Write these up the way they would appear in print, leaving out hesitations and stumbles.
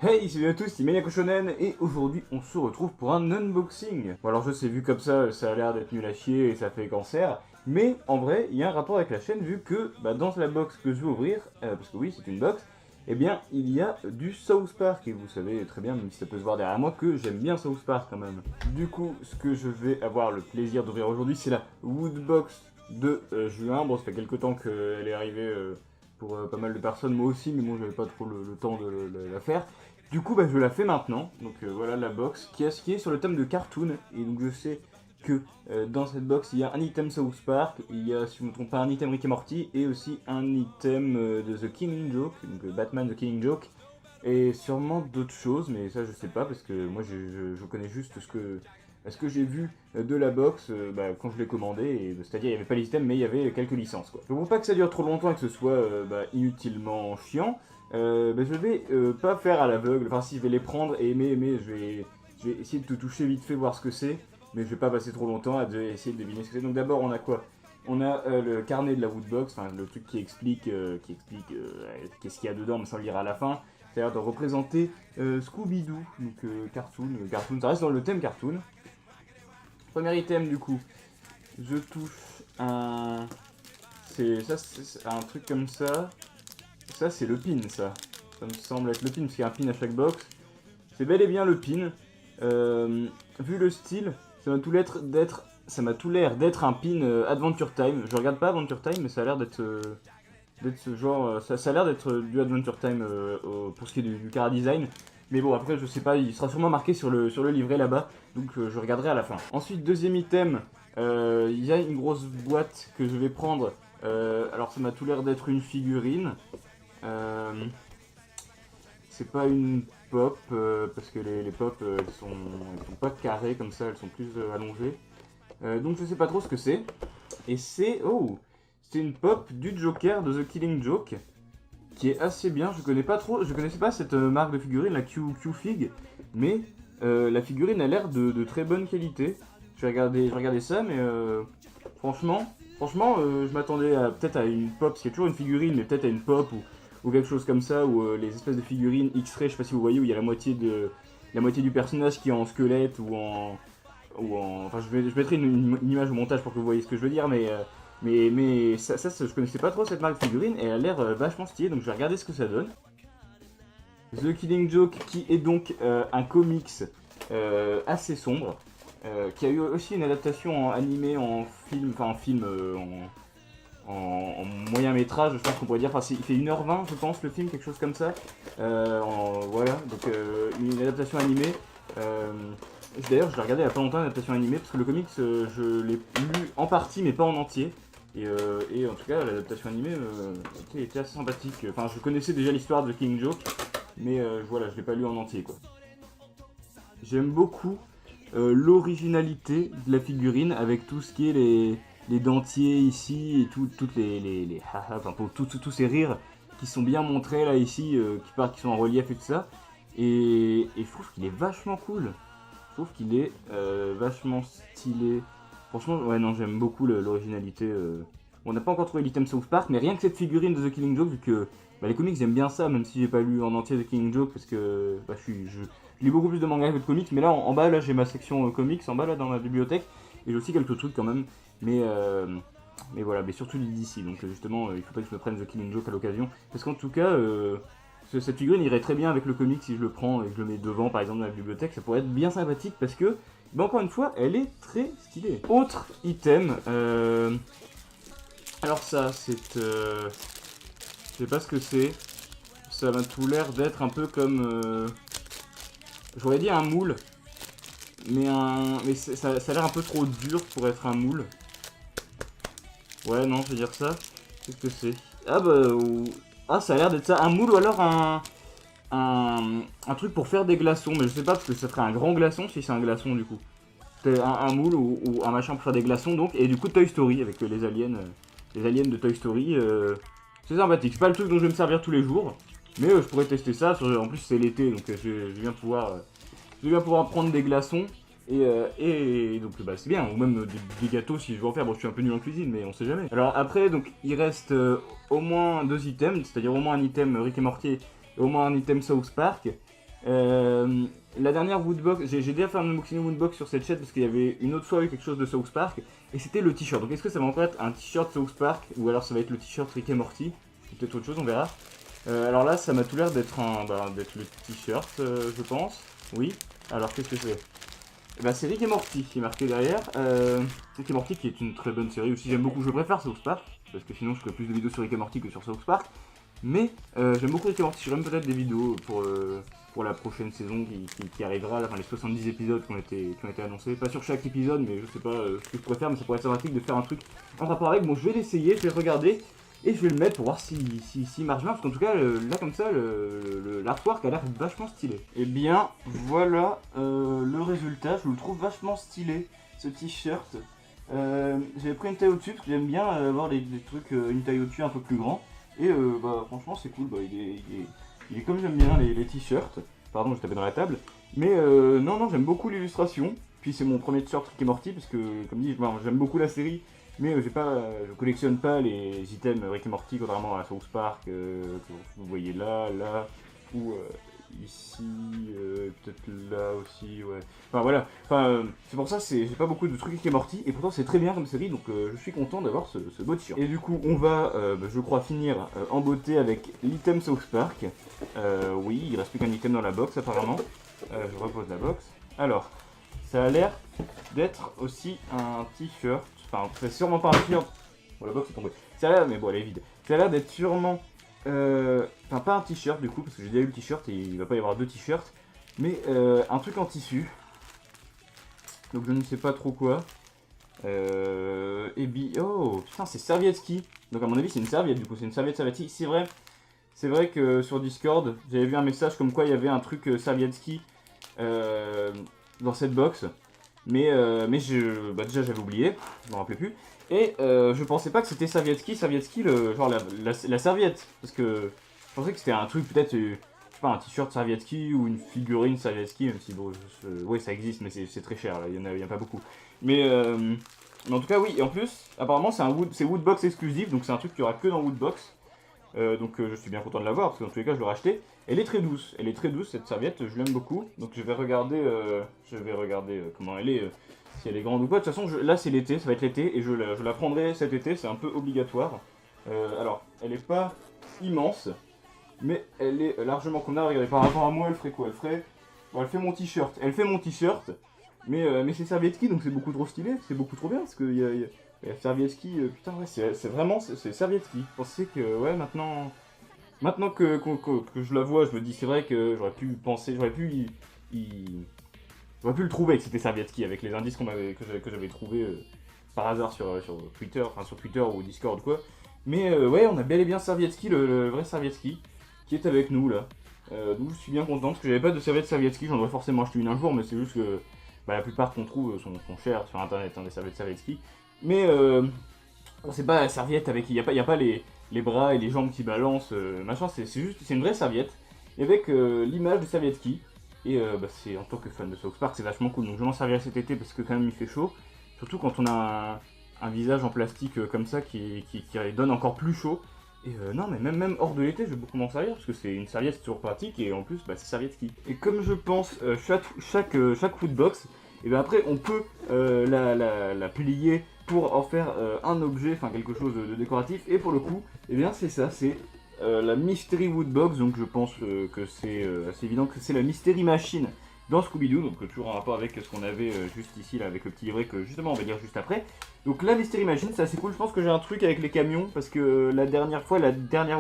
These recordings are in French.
Hey, salut à tous, c'est Maniaco Shonen et aujourd'hui on se retrouve pour un unboxing. Bon alors je sais, vu comme ça a l'air d'être nul à chier et ça fait cancer, mais en vrai il y a un rapport avec la chaîne vu que dans la box que je vais ouvrir, parce que oui c'est une box, eh bien il y a du South Park et vous savez très bien, même si ça peut se voir derrière moi, que j'aime bien South Park quand même. Du coup ce que je vais avoir le plaisir d'ouvrir aujourd'hui c'est la Woodbox de juin. Bon ça fait quelques temps qu'elle est arrivée pour pas mal de personnes, moi aussi, mais bon j'avais pas trop le temps de la faire. Du coup, je la fais maintenant. Donc voilà la box qui est sur le thème de cartoon. Et donc je sais que dans cette box, il y a un item South Park, il y a, si je ne me trompe pas, un item Rick et Morty et aussi un item de The Killing Joke, donc Batman The Killing Joke. Et sûrement d'autres choses, mais ça je sais pas parce que moi je connais juste ce que j'ai vu de la box quand je l'ai commandé, c'est-à-dire il n'y avait pas les items mais il y avait quelques licences quoi. Je ne veux pas que ça dure trop longtemps et que ce soit inutilement chiant. Je vais pas faire à l'aveugle, enfin si je vais les prendre et aimer, je vais essayer de te toucher vite fait, voir ce que c'est, mais je vais pas passer trop longtemps à essayer de deviner ce que c'est. Donc d'abord on a quoi? On a le carnet de la Woodbox, enfin le truc qui explique qu'est-ce qu'il y a dedans, mais sans le lire à la fin. C'est-à-dire de représenter Scooby-Doo, donc cartoon, ça reste dans le thème cartoon. Premier item du coup, je touche un... c'est un truc comme ça. Ça c'est le pin ça. Ça me semble être le pin parce qu'il y a un pin à chaque box. C'est bel et bien le pin. Vu le style, ça m'a tout l'air d'être un pin Adventure Time. Je regarde pas Adventure Time mais ça a l'air d'être ce genre, ça a l'air d'être du Adventure Time pour ce qui est du Chara Design. Mais bon, après, je sais pas, il sera sûrement marqué sur le livret là-bas, donc je regarderai à la fin. Ensuite, deuxième item, il y a une grosse boîte que je vais prendre. Alors, ça m'a tout l'air d'être une figurine. C'est pas une pop, parce que les pop, elles sont pas carrées comme ça, elles sont plus allongées. Donc, je sais pas trop ce que c'est. Et c'est... Oh! C'est une pop du Joker de The Killing Joke qui est assez bien. Je connaissais pas cette marque de figurine, la Q-Fig, mais la figurine a l'air de très bonne qualité. Je vais regarder ça, mais franchement, je m'attendais peut-être à une pop, parce qu'il y a toujours une figurine, mais peut-être à une pop ou quelque chose comme ça, ou les espèces de figurines X-ray, je sais pas si vous voyez, où il y a la moitié du personnage qui est en squelette enfin, je mettrai une image au montage pour que vous voyez ce que je veux dire, mais ça, je connaissais pas trop cette marque de figurine et elle a l'air vachement stylée, donc je vais regarder ce que ça donne. The Killing Joke, qui est donc un comics assez sombre, qui a eu aussi une adaptation en animé, en film, en moyen métrage, je pense qu'on pourrait dire. Enfin, il fait 1h20, je pense, le film, quelque chose comme ça. Voilà, donc une adaptation animée. D'ailleurs, je l'ai regardé il y a pas longtemps, l'adaptation animée, parce que le comics, je l'ai lu en partie, mais pas en entier. Et en tout cas, l'adaptation animée était assez sympathique. Enfin, je connaissais déjà l'histoire de King Joke, mais voilà, je l'ai pas lu en entier, quoi. J'aime beaucoup l'originalité de la figurine, avec tout ce qui est les dentiers ici, et toutes les haha, enfin, pour tous ces rires qui sont bien montrés là, ici, qui sont en relief et tout ça. Et je trouve qu'il est vachement cool. Je trouve qu'il est vachement stylé. Franchement, ouais, non, j'aime beaucoup l'originalité. On n'a pas encore trouvé l'item South Park, mais rien que cette figurine de The Killing Joke, vu que les comics j'aime bien ça, même si j'ai pas lu en entier The Killing Joke, parce que je lis beaucoup plus de mangas que de comics, mais là en bas, là j'ai ma section comics, en bas là dans ma bibliothèque, et j'ai aussi quelques trucs quand même, mais voilà, mais surtout du DC, donc justement, il faut pas que je me prenne The Killing Joke à l'occasion, parce qu'en tout cas, cette figurine irait très bien avec le comic si je le prends et que je le mets devant par exemple dans la bibliothèque, ça pourrait être bien sympathique parce que, encore une fois, elle est très stylée. Autre item, alors ça c'est, je sais pas ce que c'est, ça m'a tout l'air d'être un peu comme, j'aurais dit un moule, mais ça a l'air un peu trop dur pour être un moule. Ouais non, je vais dire ça. Qu'est-ce que c'est? Ah, ça a l'air d'être ça, un moule ou alors un truc pour faire des glaçons, mais je sais pas parce que ça ferait un grand glaçon si c'est un glaçon du coup. C'est un moule ou un machin pour faire des glaçons donc, et du coup Toy Story avec les aliens de Toy Story, c'est sympathique. C'est pas le truc dont je vais me servir tous les jours, mais je pourrais tester ça, en plus c'est l'été donc je vais bien pouvoir prendre des glaçons. Et donc c'est bien, ou même des gâteaux si je veux en faire. Bon, je suis un peu nul en cuisine, mais on sait jamais. Alors après, donc il reste au moins 2 items, c'est-à-dire au moins un item Rick et Morty et au moins un item South Park. La dernière Woodbox, j'ai déjà fait un unboxing de Woodbox sur cette chaîne parce qu'il y avait une autre fois avec quelque chose de South Park et c'était le t-shirt. Donc est-ce que ça va encore être un t-shirt South Park ou alors ça va être le t-shirt Rick et Morty ou peut-être autre chose, on verra. Alors là, ça m'a tout l'air d'être d'être le t-shirt, je pense. Oui. Alors qu'est-ce que c'est? C'est Rick et Morty qui est marqué derrière. Rick et Morty qui est une très bonne série aussi. J'aime beaucoup. Je préfère South Park parce que sinon je ferais plus de vidéos sur Rick et Morty que sur South Park. Mais j'aime beaucoup Rick et Morty. Je ferai même peut-être des vidéos pour la prochaine saison qui arrivera, là, enfin les 70 épisodes qui ont été annoncés. Pas sur chaque épisode, mais je sais pas ce que je pourrais faire, mais ça pourrait être sympathique de faire un truc en rapport avec. Bon, je vais l'essayer, je vais le regarder et je vais le mettre pour voir s'il marche bien, parce qu'en tout cas, là comme ça, l'artwork a l'air vachement stylé. Et bien, voilà le résultat, je le trouve vachement stylé, ce t-shirt. J'avais pris une taille au-dessus, parce que j'aime bien avoir des trucs, une taille au-dessus un peu plus grand. Et franchement c'est cool, il est comme j'aime bien les t-shirts. Pardon, je tapais dans la table. Mais non, j'aime beaucoup l'illustration. Puis c'est mon premier t-shirt Rick et Morty, parce que comme dit, j'aime beaucoup la série. Mais je collectionne pas les items Rick et Morty, contrairement à South Park, que vous voyez là, ou ici, peut-être là aussi, ouais. Enfin voilà, c'est pour ça j'ai pas beaucoup de trucs Rick et Morty, et pourtant c'est très bien comme série, donc je suis content d'avoir ce beau t-shirt. Et du coup, on va, je crois, finir en beauté avec l'item South Park. Oui, il reste plus qu'un item dans la box apparemment. Je repose la box. Alors, ça a l'air d'être aussi un t-shirt. Enfin, c'est sûrement pas un t-shirt. Bon, la box est tombée. Ça a l'air, mais bon, elle est vide. Ça a l'air d'être sûrement. Enfin, pas un t-shirt du coup, parce que j'ai déjà eu le t-shirt et il va pas y avoir deux t-shirts. Mais un truc en tissu. Donc je ne sais pas trop quoi. Oh, putain, c'est Serviette-Ski. Donc à mon avis, c'est une serviette du coup. C'est une serviette-ski. C'est vrai que sur Discord, j'avais vu un message comme quoi il y avait un truc Serviette-Ski dans cette box. Mais déjà j'avais oublié, je m'en rappelais plus. Et je pensais pas que c'était Serviette-Ski, genre la serviette. Parce que je pensais que c'était un truc peut-être, je sais pas, un t-shirt Serviette-Ski ou une figurine Serviette-Ski, même si bon, ouais ça existe mais c'est très cher, là, il y en a pas beaucoup. Mais en tout cas oui, et en plus, apparemment c'est Woodbox exclusif, donc c'est un truc qu'il y aura que dans Woodbox. Donc je suis bien content de l'avoir parce que dans tous les cas je l'aurai acheté. Elle est très douce cette serviette, je l'aime beaucoup. Donc je vais regarder, comment elle est, si elle est grande ou pas. De toute façon là c'est l'été, ça va être l'été et je la prendrai cet été, c'est un peu obligatoire. Alors elle est pas immense, mais elle est largement convenable. Regardez, par rapport à moi elle ferait quoi? Elle fait mon t-shirt, mais c'est Serviette-Ski donc c'est beaucoup trop stylé, c'est beaucoup trop bien parce que y a Serviette-Ski, putain ouais, c'est vraiment Serviette-Ski. Je pensais que, ouais, maintenant que je la vois, je me dis, c'est vrai que j'aurais pu le trouver que c'était Serviette-Ski avec les indices que j'avais trouvé par hasard sur Twitter, enfin sur Twitter ou Discord ou quoi. Mais ouais, on a bel et bien Serviette-Ski, le vrai Serviette-Ski, qui est avec nous là. Donc je suis bien content parce que j'avais pas de serviette Serviette-Ski, j'en aurais forcément acheté une un jour, mais c'est juste que la plupart qu'on trouve sont chères sur internet, hein, des serviettes Serviette-Ski. Mais c'est pas la serviette avec. Il n'y a pas les bras et les jambes qui balancent, machin, c'est une vraie serviette. Et avec l'image de Serviette-Ski. Et c'est en tant que fan de South Park, c'est vachement cool. Donc je m'en servirai cet été parce que quand même il fait chaud. Surtout quand on a un visage en plastique comme ça qui donne encore plus chaud. Et non, mais même hors de l'été, je vais beaucoup m'en servir parce que c'est une serviette, c'est toujours pratique et en plus, c'est Serviette-Ski. Et comme je pense chaque foodbox, et bien après on peut la plier pour en faire un objet, enfin quelque chose de décoratif. Et pour le coup, et bien c'est ça, c'est la Mystery Woodbox. Donc je pense que c'est assez évident que c'est la Mystery Machine dans Scooby-Doo, donc toujours en rapport avec ce qu'on avait juste ici là avec le petit livret que justement on va lire juste après. Donc la Mystery Machine, c'est assez cool. Je pense que j'ai un truc avec les camions parce que la dernière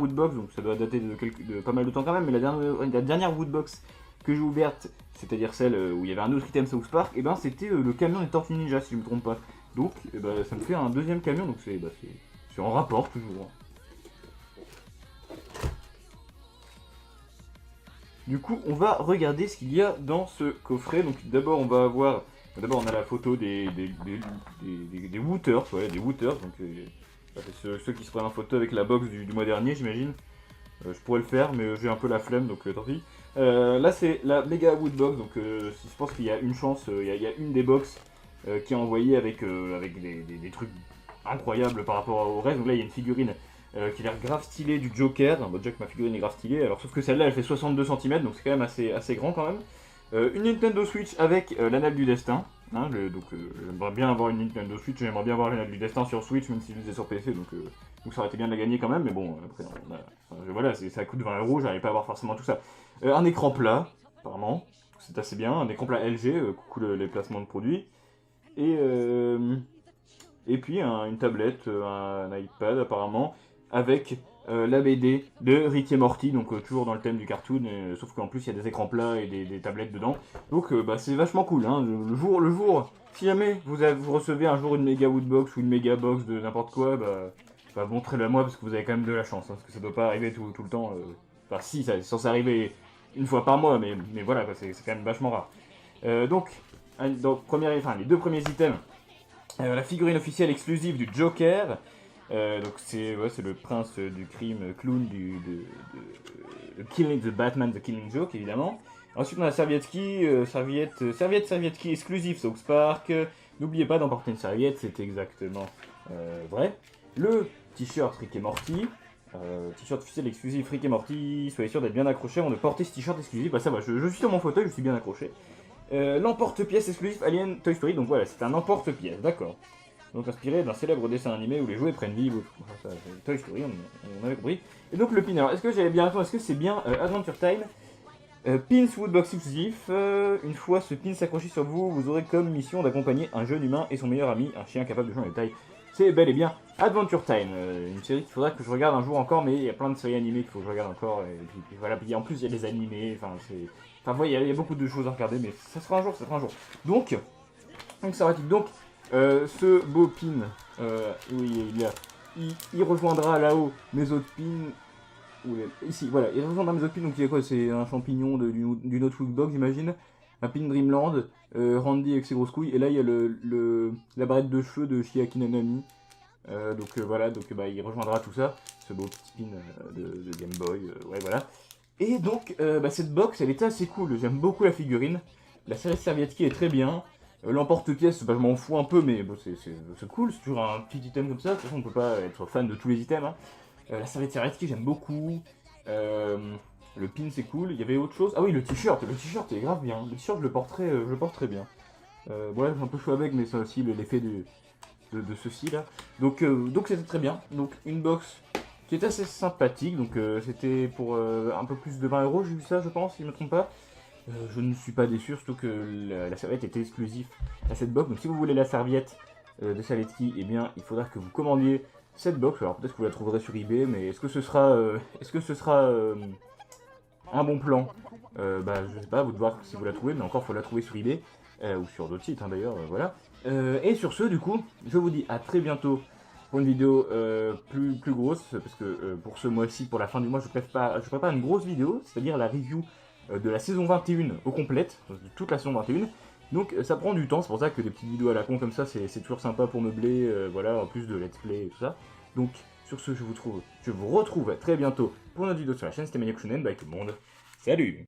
Woodbox, donc ça doit dater de pas mal de temps quand même, mais la dernière Woodbox que j'ai ouverte, c'est-à-dire celle où il y avait un autre item South Park, et ben c'était le camion des Tortues Ninja si je me trompe pas. Donc ça me fait un deuxième camion, donc c'est en rapport toujours. Du coup, on va regarder ce qu'il y a dans ce coffret. Donc d'abord, on a la photo des Wooters, ouais, des Wooters. Donc ceux qui se prennent en photo avec la box du mois dernier, j'imagine. Je pourrais le faire, mais j'ai un peu la flemme, donc tant pis. Là, c'est la Mega Woodbox. Donc je pense qu'il y a une chance, il y a une des box qui est envoyée avec des trucs incroyables par rapport au reste. Donc là, il y a une figurine qui a l'air grave stylé du Joker. Bon, déjà que ma figurine est grave stylée, alors sauf que celle-là elle fait 62 cm, donc c'est quand même assez grand quand même. Une Nintendo Switch avec l'anneau du destin. Hein, j'aimerais bien avoir une Nintendo Switch, j'aimerais bien avoir l'anneau du destin sur Switch, même si je l'ai sur PC, donc ça aurait été bien de la gagner quand même, mais bon, après, voilà, ça coûte 20€, j'arrive pas à avoir forcément tout ça. Un écran plat, apparemment, c'est assez bien, un écran plat LG, coucou les placements de produits, et puis une tablette, un iPad apparemment, avec la BD de Rick et Morty, donc toujours dans le thème du cartoon, sauf qu'en plus il y a des écrans plats et des tablettes dedans. Donc c'est vachement cool, hein. Le jour, si jamais vous recevez un jour une méga Woodbox ou une méga box de n'importe quoi, montrez-le moi parce que vous avez quand même de la chance, hein, parce que ça doit pas arriver tout le temps. Enfin si, ça est censé arriver une fois par mois, mais voilà, c'est quand même vachement rare. Donc les deux premiers items. La figurine officielle exclusive du Joker, donc c'est le prince du crime, clown de Batman The Killing Joke évidemment. Ensuite on a la serviette ski exclusive South Park. N'oubliez pas d'emporter une serviette, c'est exactement vrai. Le t-shirt Rick et Morty, t-shirt officiel exclusif Rick et Morty. Soyez sûr d'être bien accroché avant de porter ce t-shirt exclusif. Bah ça va, je suis sur mon fauteuil, je suis bien accroché. L'emporte-pièce exclusif Alien Toy Story, donc voilà, c'est un emporte-pièce, d'accord. Donc inspiré d'un célèbre dessin animé où les jouets prennent vie, Toy Story, on avait compris. Et donc le pin, alors est-ce que j'avais bien raison, est-ce que c'est bien Adventure Time Pins Woodbox exclusif, une fois ce pin s'accroché sur vous, vous aurez comme mission d'accompagner un jeune humain et son meilleur ami, un chien capable de jouer en détail. C'est bel et bien Adventure Time, une série qu'il faudra que je regarde un jour encore, mais il y a plein de séries animées qu'il faut que je regarde encore, et puis voilà, puis en plus il y a des animés, il y a beaucoup de choses à regarder, mais ça sera un jour, Donc ça va être donc ce beau pin, oui, il rejoindra là-haut mes autres pins, ici, voilà, il rejoindra mes autres pins, donc il y a quoi, c'est un champignon d'une autre Woodbox, j'imagine, un pin Dreamland, Randy avec ses grosses couilles, et là il y a la barrette de cheveux de Chiaki Nanami, voilà, il rejoindra tout ça, ce beau petit pin de Game Boy, ouais voilà. Et donc, cette box, elle était assez cool, j'aime beaucoup la figurine, la série Serviette est très bien, l'emporte-pièce, je m'en fous un peu, mais bon, c'est cool, c'est toujours un petit item comme ça, de toute façon on peut pas être fan de tous les items, hein. La serviette j'aime beaucoup, le pin c'est cool, il y avait autre chose, ah oui le t-shirt est grave bien, le t-shirt je le porte très bien. Voilà, j'ai un peu chaud avec, mais c'est aussi l'effet de ceci là. Donc c'était très bien, donc une box qui est assez sympathique, donc c'était pour un peu plus de 20€, j'ai vu ça je pense, si je ne me trompe pas. Je ne suis pas déçu, surtout que la serviette était exclusive à cette box, donc si vous voulez la serviette de Saletki, eh bien il faudra que vous commandiez cette box, alors peut-être que vous la trouverez sur eBay, mais est-ce que ce sera un bon plan? Je sais pas, vous de voir si vous la trouvez, mais encore faut la trouver sur eBay, ou sur d'autres sites hein, d'ailleurs, voilà. Et sur ce, du coup, je vous dis à très bientôt pour une vidéo plus grosse, parce que pour ce mois-ci, pour la fin du mois, je prépare une grosse vidéo, c'est-à-dire la review de la saison 21 au complète, de toute la saison 21. Donc ça prend du temps, c'est pour ça que des petites vidéos à la con comme ça, c'est toujours sympa pour meubler, voilà, en plus de let's play et tout ça. Donc sur ce, je vous retrouve très bientôt pour une autre vidéo sur la chaîne, c'était Maniac Shonen, bye tout le monde, salut!